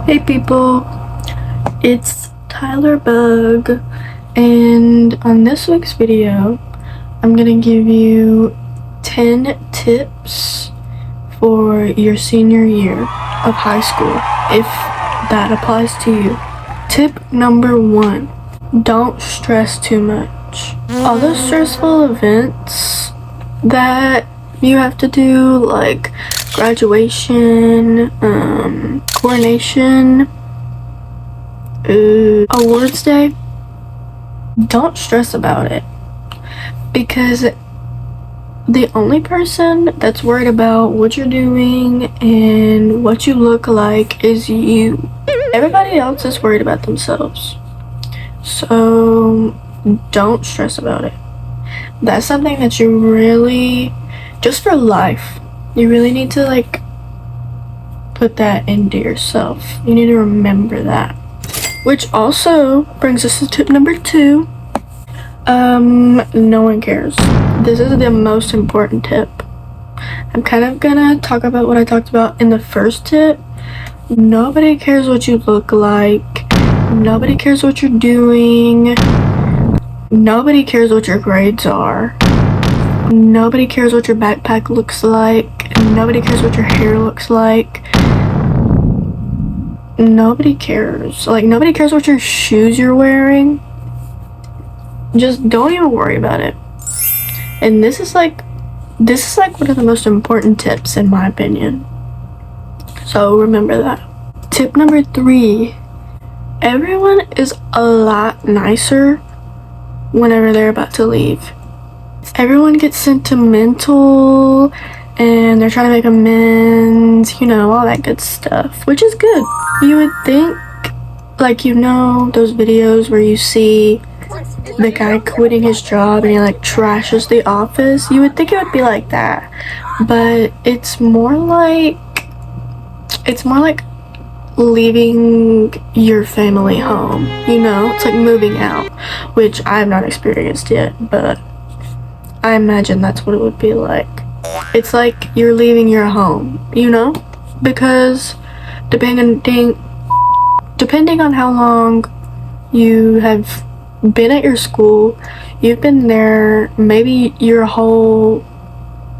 Hey people, it's Tyler Bug, and on this week's video, I'm gonna give you 10 tips for your senior year of high school, if that applies to you. Tip number 1, don't stress too much. All those stressful events that you have to do, like graduation, coronation, awards day, don't stress about it, because the only person that's worried about what you're doing and what you look like is you. Everybody else is worried about themselves, so don't stress about it. That's something that you really, just for life, you really need to put that into yourself. You need to remember that. Which also brings us to tip number 2. No one cares. This is the most important tip. I'm kind of gonna talk about what I talked about in the first tip. Nobody cares what you look like. Nobody cares what you're doing. Nobody cares what your grades are. Nobody cares what your backpack looks like. Nobody cares what your hair looks like. Nobody cares. Nobody cares what your shoes you're wearing. Just don't even worry about it. And this is one of the most important tips in my opinion. So remember that. Tip number 3. Everyone is a lot nicer whenever they're about to leave. Everyone gets sentimental and they're trying to make amends, all that good stuff, which is good. You would think, those videos where you see the guy quitting his job and he trashes the office. You would think it would be like that, but it's more like leaving your family home, it's like moving out, which I have not experienced yet, but I imagine that's what it would be like. It's like you're leaving your home, because depending on how long you have been at your school, you've been there maybe your whole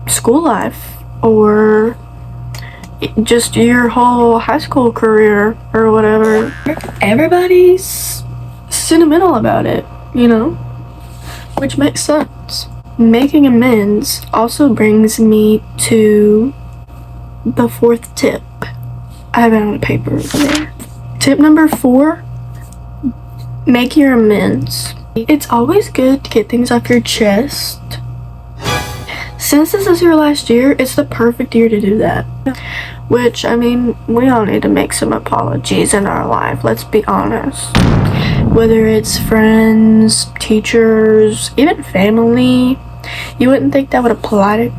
school life, or just your whole high school career or whatever. Everybody's sentimental about it, which makes sense. Making amends also brings me to the 4th tip. I have it on paper over there. Tip number 4, make your amends. It's always good to get things off your chest. Since this is your last year, it's the perfect year to do that. Which, we all need to make some apologies in our life, let's be honest. Whether it's friends, teachers, even family. You wouldn't think that would apply to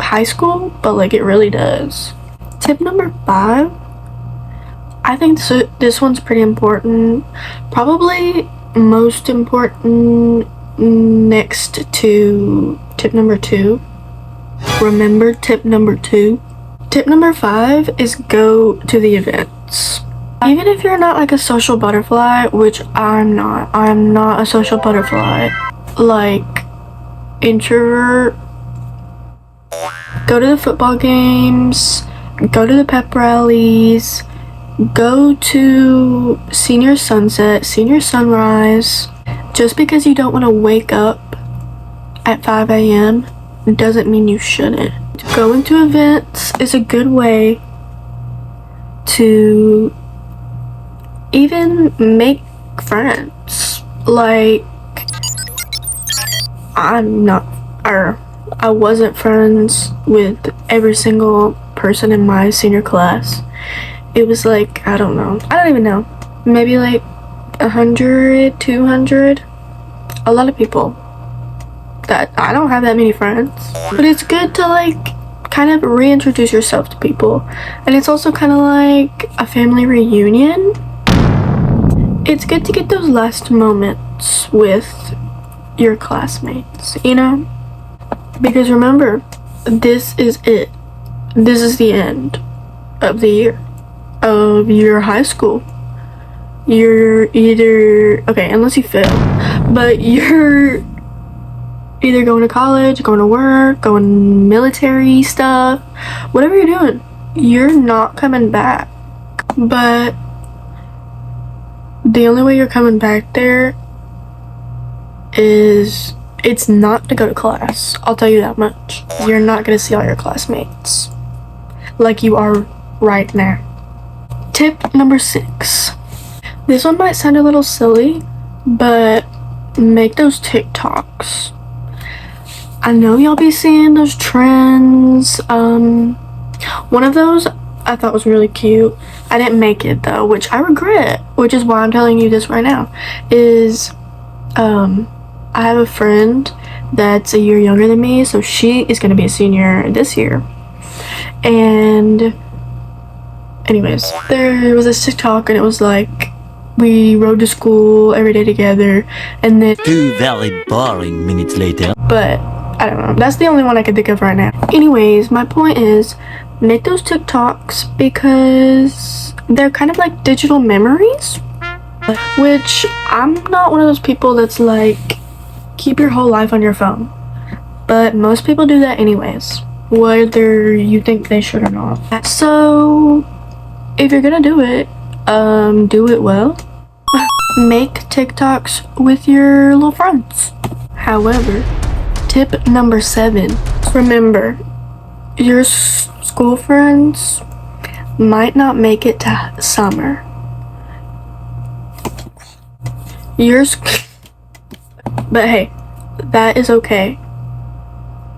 high school, but it really does. Tip number 5. I think this one's pretty important. Probably most important next to tip number 2. Remember tip number 2. Tip number 5 is go to the events. Even if you're not a social butterfly, which I'm not a social butterfly, introvert, go to the football games, go to the pep rallies, go to senior sunset, senior sunrise. Just because you don't want to wake up at 5 a.m. doesn't mean you shouldn't. Going to events is a good way to even make friends. I wasn't friends with every single person in my senior class. It was I don't even know, maybe 100, 200, a lot of people. That I don't have that many friends, but it's good to kind of reintroduce yourself to people, and it's also kind of like a family reunion. It's good to get those last moments with your classmates, because remember, this is it. This is the end of the year. of your high school. You're either, okay, unless you fail, but you're either going to college, going to work, going military stuff, whatever you're doing, you're not coming back. But the only way you're coming back there is it's not to go to class. I'll tell you that much. You're not gonna see all your classmates like you are right now. Tip number 6. This one might sound a little silly, but make those TikToks. I know y'all be seeing those trends. One of those I thought was really cute. I didn't make it though, which I regret, which is why I'm telling you this right now, is I have a friend that's a year younger than me, so she is going to be a senior this year. And anyways, there was this TikTok and it was like, we rode to school every day together, and then 2 very boring minutes later. But I don't know, that's the only one I can think of right now. Anyways, my point is, make those TikToks because they're kind of like digital memories, which I'm not one of those people that's like, keep your whole life on your phone. But most people do that anyways, whether you think they should or not. So if you're gonna do it well. Make TikToks with your little friends. However, tip number 7, remember, your school friends might not make it to summer. But hey, that is okay,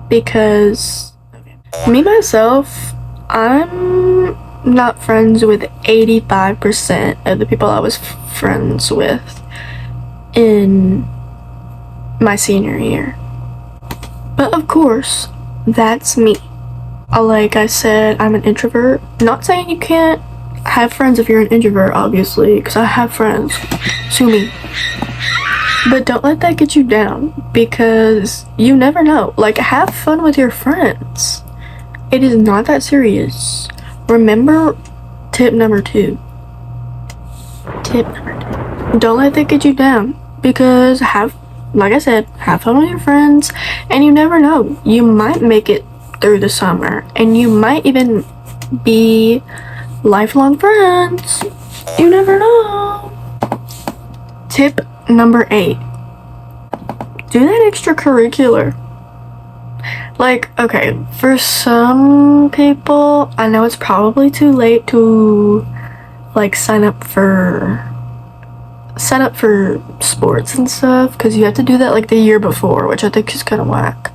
because me myself, I'm not friends with 85% of the people I was friends with in my senior year. But of course, that's me. Like I said, I'm an introvert. Not saying you can't have friends if you're an introvert, obviously, because I have friends. Sue me. But don't let that get you down, because you never know. Like, have fun with your friends. It is not that serious. Remember tip number 2. Tip number 2. Don't let that get you down, because like I said, have fun with your friends, and you never know. You might make it through the summer, and you might even be lifelong friends. You never know. Tip number 8. Do that extracurricular. Like, okay, for some people, I know it's probably too late to like sign up for sports and stuff, because you have to do that like the year before, which I think is kind of whack.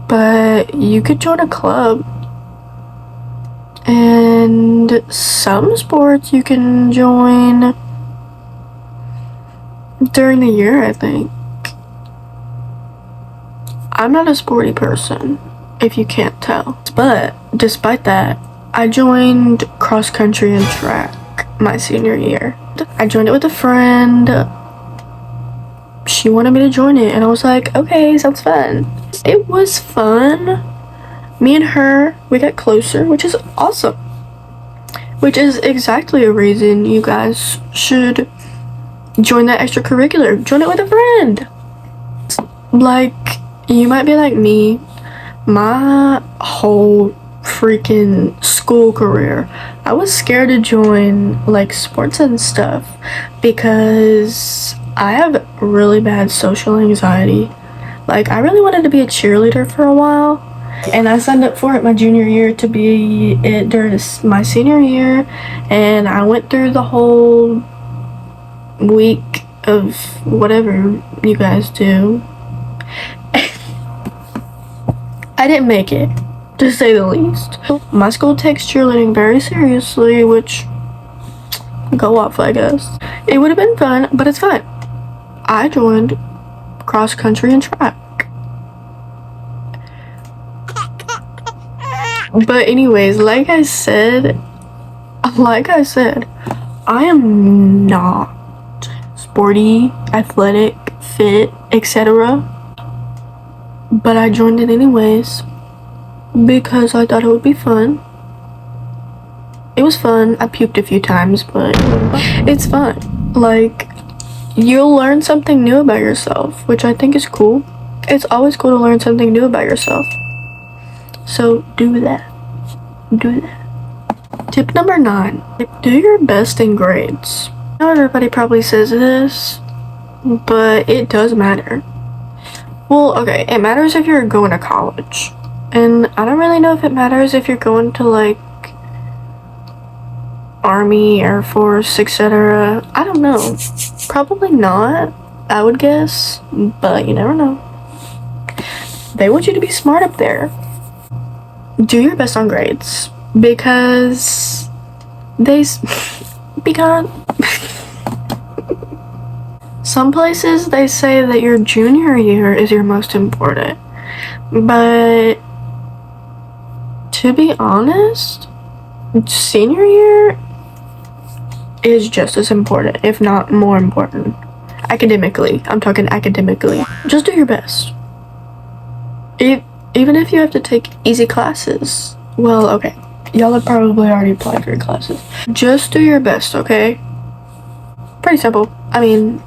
But you could join a club, and some sports you can join during the year, I think. I'm not a sporty person, if you can't tell. But despite that, I joined cross country and track my senior year. I joined it with a friend. She wanted me to join it, and I was like, okay, sounds fun. It was fun. Me and her, we got closer, which is awesome. Which is exactly a reason you guys should join that extracurricular. Join it with a friend. Like, you might be like me. My whole freaking school career, I was scared to join like sports and stuff, because I have really bad social anxiety. Like, I really wanted to be a cheerleader for a while, and I signed up for it my junior year to be it during my senior year, and I went through the whole week of whatever you guys do. I didn't make it, to say the least. My school takes cheerleading very seriously, which, go off, I guess. It would have been fun, but it's fine. I joined cross country and track. But anyways, like I said, I am not sporty, athletic, fit, etc. But I joined it anyways, because I thought it would be fun. It was fun. I puked a few times, but it's fun. Like, you'll learn something new about yourself, which I think is cool. It's always cool to learn something new about yourself. So do that. Do that. Tip number 9. Do your best in grades. I know everybody probably says this, but it does matter. Well, okay, it matters if you're going to college. And I don't really know if it matters if you're going to, like, Army, Air Force, etc. I don't know. Probably not, I would guess. But you never know. They want you to be smart up there. Do your best on grades. Because because some places they say that your junior year is your most important, but to be honest, senior year is just as important, if not more important. Academically, I'm talking academically. Just do your best. Even if you have to take easy classes. Well, okay. Y'all have probably already applied for your classes. Just do your best, okay? Pretty simple. I mean,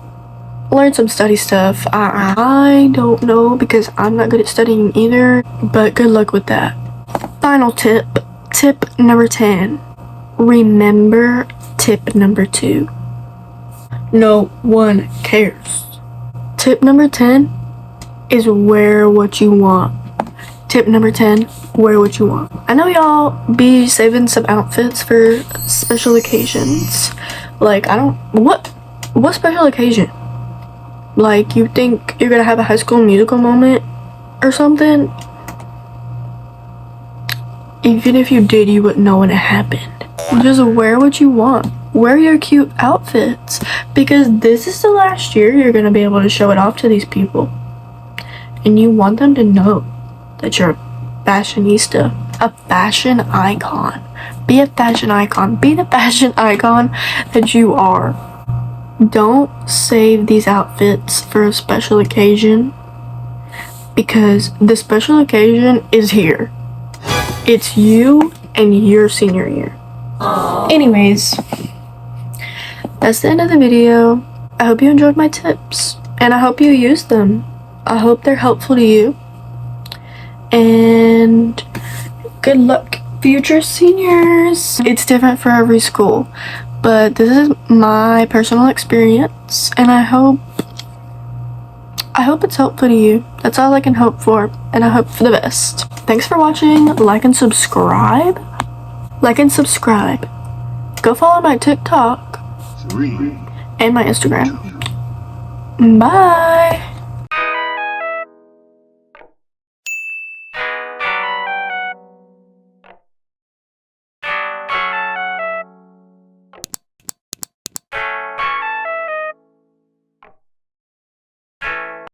learn some study stuff. I don't know because I'm not good at studying either, but good luck with that. Final tip. Tip number 10. Remember tip number 2. No one cares. Tip number 10 is wear what you want. Tip number 10, wear what you want. I know y'all be saving some outfits for special occasions. Like, what special occasion? Like, you think you're gonna have a High School Musical moment or something? Even if you did, you wouldn't know when it happened. Just wear what you want. Wear your cute outfits. Because this is the last year you're gonna be able to show it off to these people. And you want them to know that you're a fashionista, a fashion icon. Be a fashion icon. Be the fashion icon that you are. Don't save these outfits for a special occasion, because the special occasion is here. It's you and your senior year. Anyways, that's the end of the video. I hope you enjoyed my tips, and I hope you use them. I hope they're helpful to you. And good luck, future seniors. It's different for every school, but this is my personal experience, and I hope it's helpful to you. That's all I can hope for, and I hope for the best. Thanks for watching. Like and subscribe. Go follow my TikTok and my Instagram. Bye.